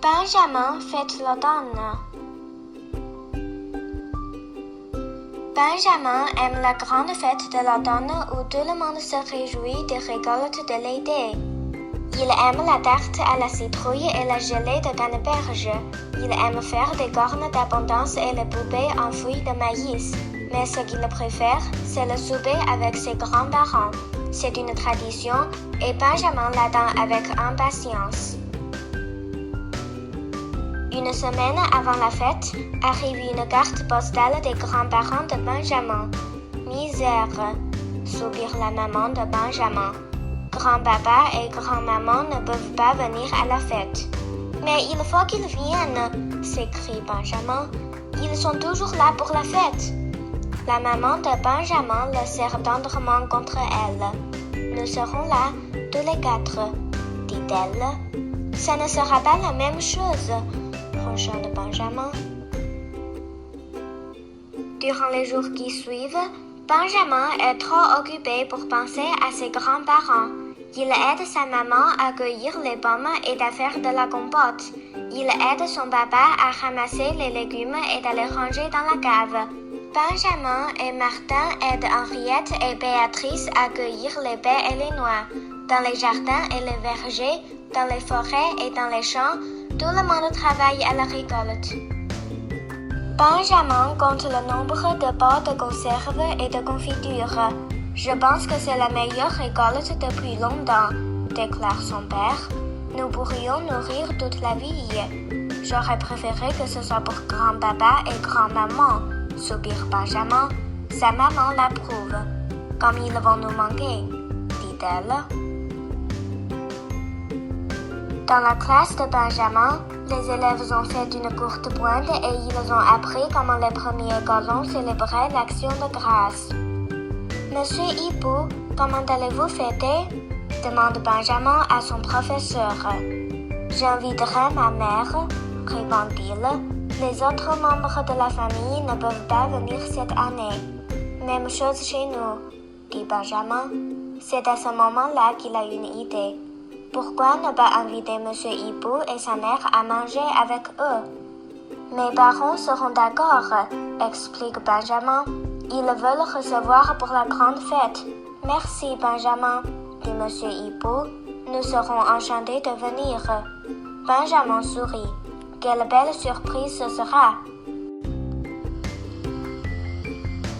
Benjamin fête l'automne. Benjamin aime la grande fête de l'automne où tout le monde se réjouit des récoltes de l'été. Il aime la tarte à la citrouille et la gelée de canneberge. Il aime faire des cornes d'abondance et les poupées enfouies de maïs. Mais ce qu'il préfère, c'est le souper avec ses grands-parents. C'est une tradition et Benjamin l'attend avec impatience. Une semaine avant la fête, arrive une carte postale des grands-parents de Benjamin. Misère, soupire la maman de Benjamin. Grand-papa et grand-maman ne peuvent pas venir à la fête. Mais il faut qu'ils viennent, s'écrie Benjamin. Ils sont toujours là pour la fête. La maman de Benjamin le serre tendrement contre elle. Nous serons là, tous les quatre, dit-elle. Ça ne sera pas la même chose, ronchonne Benjamin. Durant les jours qui suivent, Benjamin est trop occupé pour penser à ses grands-parents. Il aide sa maman à cueillir les pommes et à faire de la compote. Il aide son papa à ramasser les légumes et à les ranger dans la cave. Benjamin et Martin aident Henriette et Béatrice à cueillir les baies et les noix. Dans les jardins et les vergers, dans les forêts et dans les champs, tout le monde travaille à la récolte. Benjamin compte le nombre de pots de conserve et de confiture. Je pense que c'est la meilleure récolte depuis longtemps, déclare son père. Nous pourrions nourrir toute la ville. J'aurais préféré que ce soit pour grand-papa et grand-maman, soupire Benjamin. Sa maman l'approuve. Comme ils vont nous manquer, dit-elle. Dans la classe de Benjamin, les élèves ont fait une courte pointe et ils ont appris comment les premiers colons célébraient l'action de grâce. Monsieur Hibou, comment allez-vous fêter? Demande Benjamin à son professeur. J'inviterai ma mère, répond-il. Les autres membres de la famille ne peuvent pas venir cette année. Même chose chez nous, dit Benjamin. C'est à ce moment-là qu'il a une idée. Pourquoi ne pas inviter Monsieur Hibou et sa mère à manger avec eux? Mes parents seront d'accord, explique Benjamin. Ils veulent recevoir pour la grande fête. Merci, Benjamin, dit Monsieur Hibou. Nous serons enchantés de venir. Benjamin sourit. Quelle belle surprise ce sera!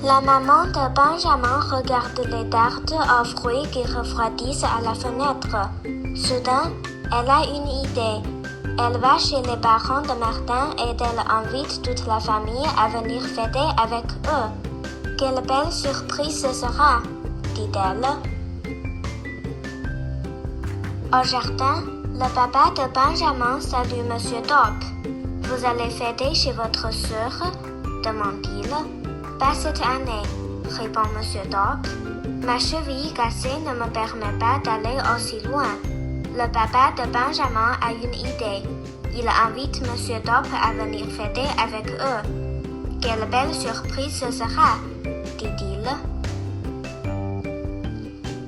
La maman de Benjamin regarde les tartes aux fruits qui refroidissent à la fenêtre. Soudain, elle a une idée. Elle va chez les parents de Martin et elle invite toute la famille à venir fêter avec eux. Quelle belle surprise ce sera, dit-elle. Au jardin, le papa de Benjamin salue Monsieur Top. Vous allez fêter chez votre sœur? Demande-t-il. Pas cette année, répond Monsieur Top. Ma cheville cassée ne me permet pas d'aller aussi loin. Le papa de Benjamin a une idée. Il invite Monsieur Top à venir fêter avec eux. Quelle belle surprise ce sera, dit-il.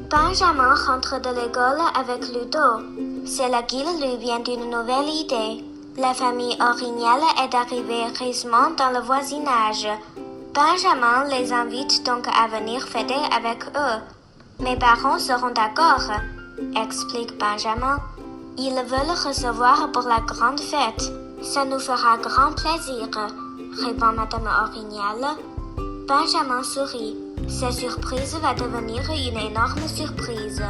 Benjamin rentre de l'école avec Ludo. C'est là qu'il lui vient d'une nouvelle idée. La famille orignale est arrivée récemment dans le voisinage. Benjamin les invite donc à venir fêter avec eux. Mes parents seront d'accord, explique Benjamin. Ils veulent recevoir pour la grande fête. Ça nous fera grand plaisir, répond Madame Orignal. Benjamin sourit. Cette surprise va devenir une énorme surprise.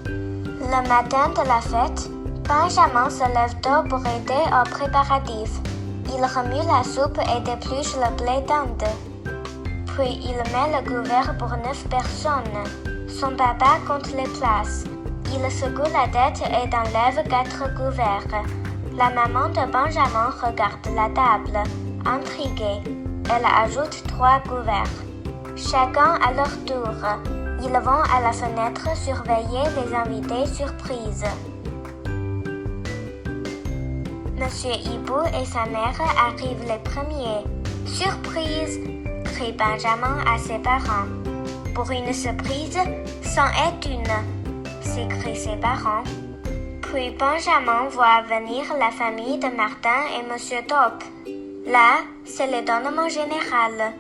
Le matin de la fête, Benjamin se lève tôt pour aider aux préparatifs. Il remue la soupe et dépluche le blé d'Inde. Puis il met le couvert pour 9 personnes. Son papa compte les places. Il secoue la tête et enlève 4 couverts. La maman de Benjamin regarde la table, intriguée. Elle ajoute 3 couverts. Chacun à leur tour. Ils vont à la fenêtre surveiller les invités surprises. Monsieur Hibou et sa mère arrivent les premiers. Surprise! Crie Benjamin à ses parents. Pour une surprise, c'en est une, s'écrient ses parents. Puis Benjamin voit venir la famille de Martin et Monsieur Top. Là, c'est l'étonnement général.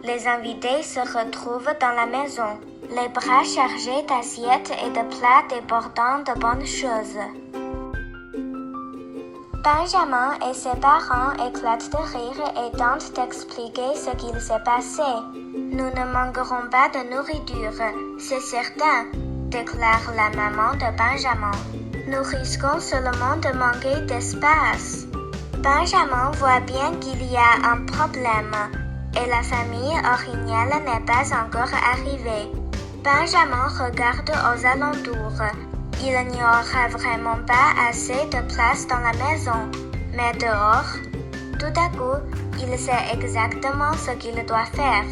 Les invités se retrouvent dans la maison, les bras chargés d'assiettes et de plats débordant de bonnes choses. Benjamin et ses parents éclatent de rire et tentent d'expliquer ce qu'il s'est passé. Nous ne manquerons pas de nourriture, c'est certain, déclare la maman de Benjamin. Nous risquons seulement de manquer d'espace. Benjamin voit bien qu'il y a un problème et la famille originale n'est pas encore arrivée. Benjamin regarde aux alentours. Il n'y aura vraiment pas assez de place dans la maison, mais dehors, tout à coup, il sait exactement ce qu'il doit faire.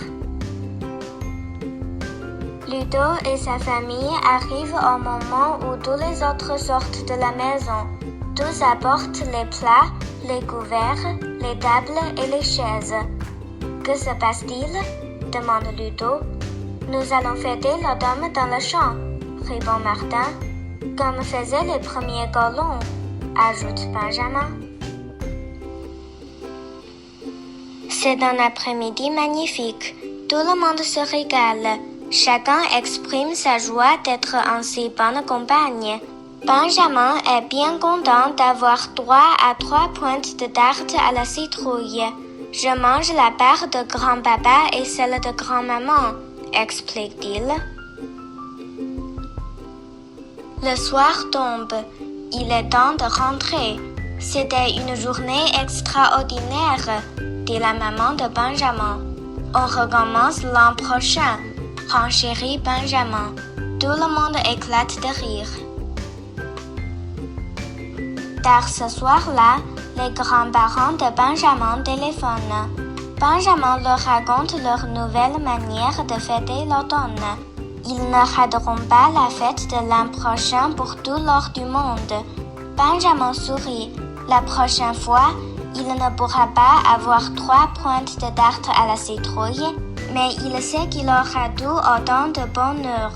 Ludo et sa famille arrivent au moment où tous les autres sortent de la maison. Tous apportent les plats, les couverts, les tables et les chaises. Que se passe-t-il? Demande Ludo. Nous allons fêter l'automne dans le champ, répond Martin. Comme faisaient les premiers colons, ajoute Benjamin. C'est un après-midi magnifique. Tout le monde se régale. Chacun exprime sa joie d'être en si bonne compagnie. Benjamin est bien content d'avoir droit à 3 pointes de tarte à la citrouille. Je mange la part de grand-papa et celle de grand-maman, explique-t-il. Le soir tombe. Il est temps de rentrer. C'était une journée extraordinaire, dit la maman de Benjamin. On recommence l'an prochain, renchérit Benjamin. Tout le monde éclate de rire. Tard ce soir-là, les grands-parents de Benjamin téléphonent. Benjamin leur raconte leur nouvelle manière de fêter l'automne. Ils ne rateront pas la fête de l'an prochain pour tout l'or du monde. Benjamin sourit. La prochaine fois, il ne pourra pas avoir 3 pointes de tarte à la citrouille, mais il sait qu'il aura tout autant de bonheur.